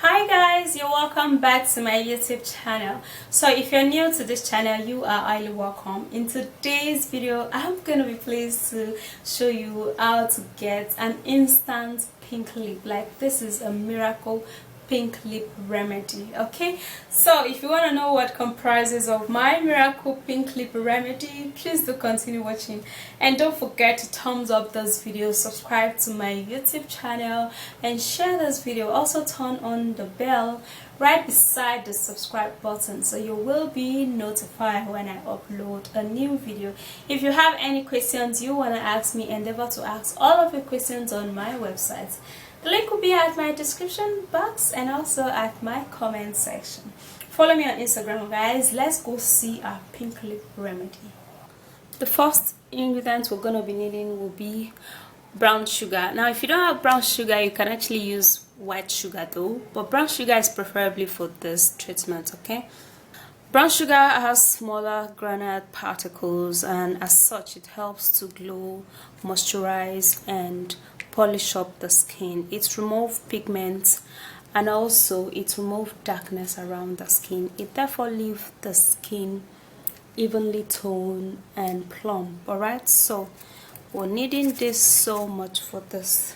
Hi guys, you're welcome back to my YouTube channel. So if you're new to this channel, you are highly welcome. In today's video, I'm gonna be pleased to show you how to get an instant pink lip. Like, this is a miracle pink lip remedy. Okay, so if you want to know what comprises of my miracle pink lip remedy, please do continue watching, and don't forget to thumbs up this video, subscribe to my YouTube channel, and share this video. Also turn on the bell right beside the subscribe button so you will be notified when I upload a new video. If you have any questions you want to ask me, endeavor to ask all of your questions on my website. The link will be at my description box and also at my comment section. Follow me on Instagram, guys. Let's go see our pink lip remedy. The first ingredient we're going to be needing will be brown sugar. Now, if you don't have brown sugar, you can actually use white sugar though, but brown sugar is preferably for this treatment, okay? Brown sugar has smaller granite particles, and as such it helps to glow, moisturize, and polish up the skin. It removes pigments and also it removes darkness around the skin. It therefore leaves the skin evenly toned and plump. Alright, so we're needing this so much for this.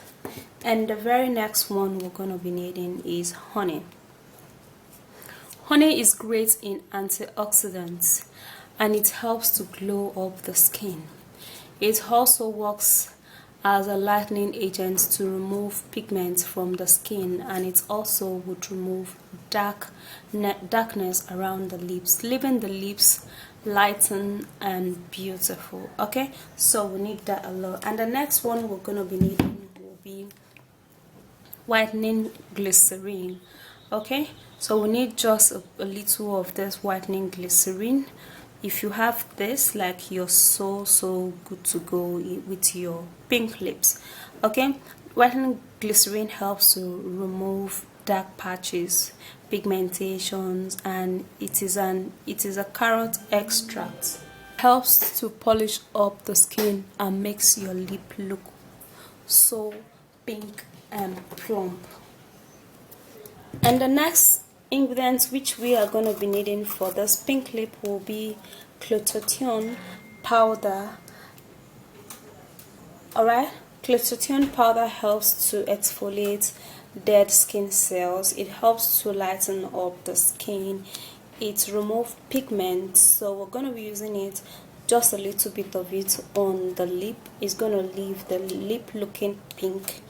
And the very next one we're going to be needing is honey. Honey is great in antioxidants and it helps to glow up the skin. It also works as a lightening agent to remove pigments from the skin, and it also would remove darkness around the lips, leaving the lips lightened and beautiful. Okay, so we need that a lot. And the next one we're going to be needing will be whitening glycerine. Okay, so we need just a little of this whitening glycerine. If you have this, like, you're so good to go with your pink lips. Okay, whitening glycerine helps to remove dark patches, pigmentations, and it is a carrot extract. Helps to polish up the skin and makes your lip look so pink and plump. And the next ingredients which we are going to be needing for this pink lip will be glutathione powder. Alright, glutathione powder helps to exfoliate dead skin cells. It helps to lighten up the skin. It removes pigment, so we're going to be using it, just a little bit of it on the lip. It's going to leave the lip looking pink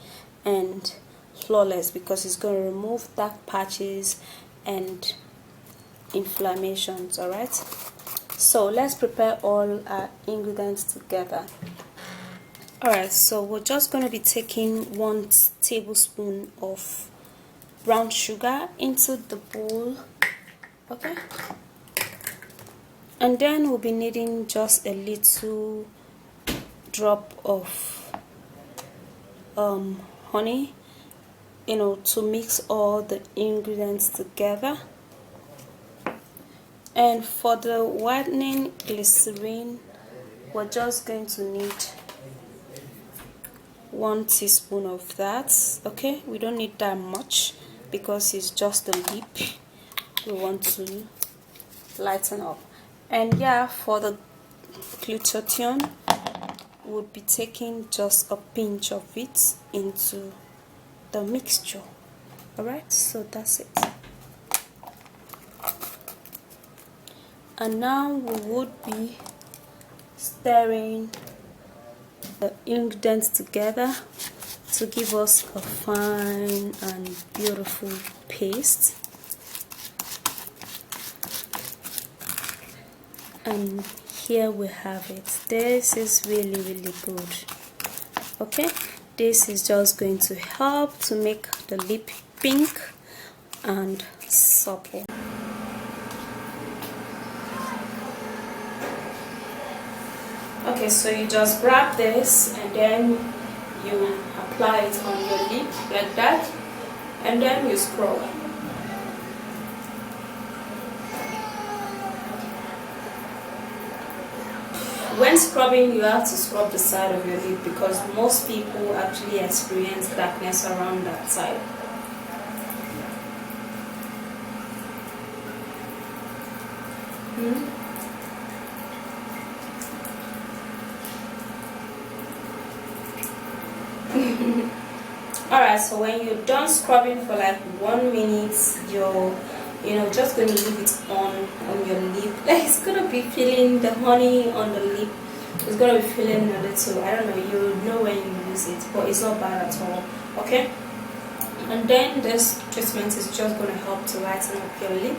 and flawless because it's going to remove dark patches and inflammations. Alright, so let's prepare all our ingredients together. Alright, so we're just going to be taking 1 tablespoon of brown sugar into the bowl. Okay, and then we'll be needing just a little drop of honey, to mix all the ingredients together. And for the whitening glycerine, we're just going to need 1 teaspoon of that. Okay, we don't need that much because it's just a lip we want to lighten up. And yeah, for the glutathione, we'll be taking just a pinch of it into the mixture. Alright, so that's it. And now we would be stirring the ingredients together to give us a fine and beautiful paste. And here we have it. This is really good. Okay, this is just going to help to make the lip pink and supple. Okay, so you just grab this and then you apply it on your lip like that, and then you scrub. When scrubbing, you have to scrub the side of your lip because most people actually experience darkness around that side. Alright, so when you're done scrubbing for like 1 minute, you're just going to leave it on your lip. Like it's gonna be feeling the honey on the lip. It's gonna be feeling a little, I don't know, you know when you use it, but it's not bad at all. Okay, and then this treatment is just going to help to lighten up your lip,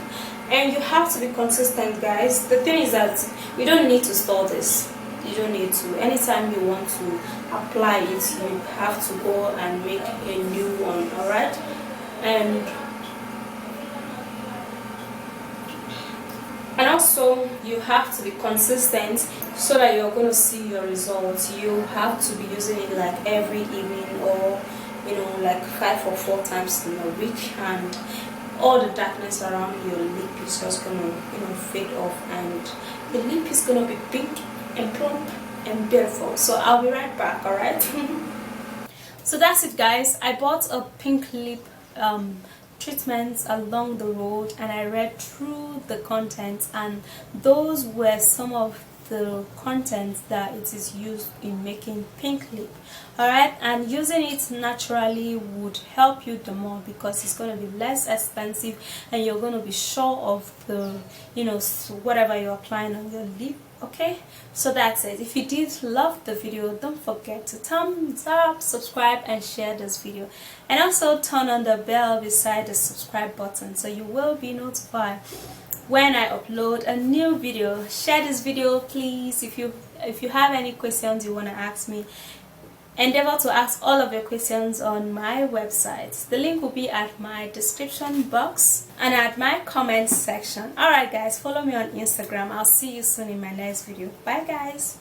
and you have to be consistent, guys. The thing is that you don't need to store this. You don't need to. Anytime you want to apply it, you have to go and make a new one. All right, and also you have to be consistent so that you're going to see your results. You have to be using it like every evening, or like 5 or 4 times in a week, and all the darkness around your lip is just gonna fade off, and the lip is gonna be pink and plump and beautiful. So I'll be right back. All right. So that's it, guys. I bought a pink lip treatments along the road, and I read through the contents, and those were some of the contents that it is used in making pink lip. Alright, and using it naturally would help you the more, because it's going to be less expensive, and you're going to be sure of the whatever you're applying on your lip. Okay, so that's it. If you did love the video, don't forget to thumbs up, subscribe, and share this video, and also turn on the bell beside the subscribe button so you will be notified when I upload a new video. Share this video, please. If you have any questions you want to ask me, endeavor to ask all of your questions on my website. The link will be at my description box and at my comments section. Alright guys, follow me on Instagram. I'll see you soon in my next video. Bye guys.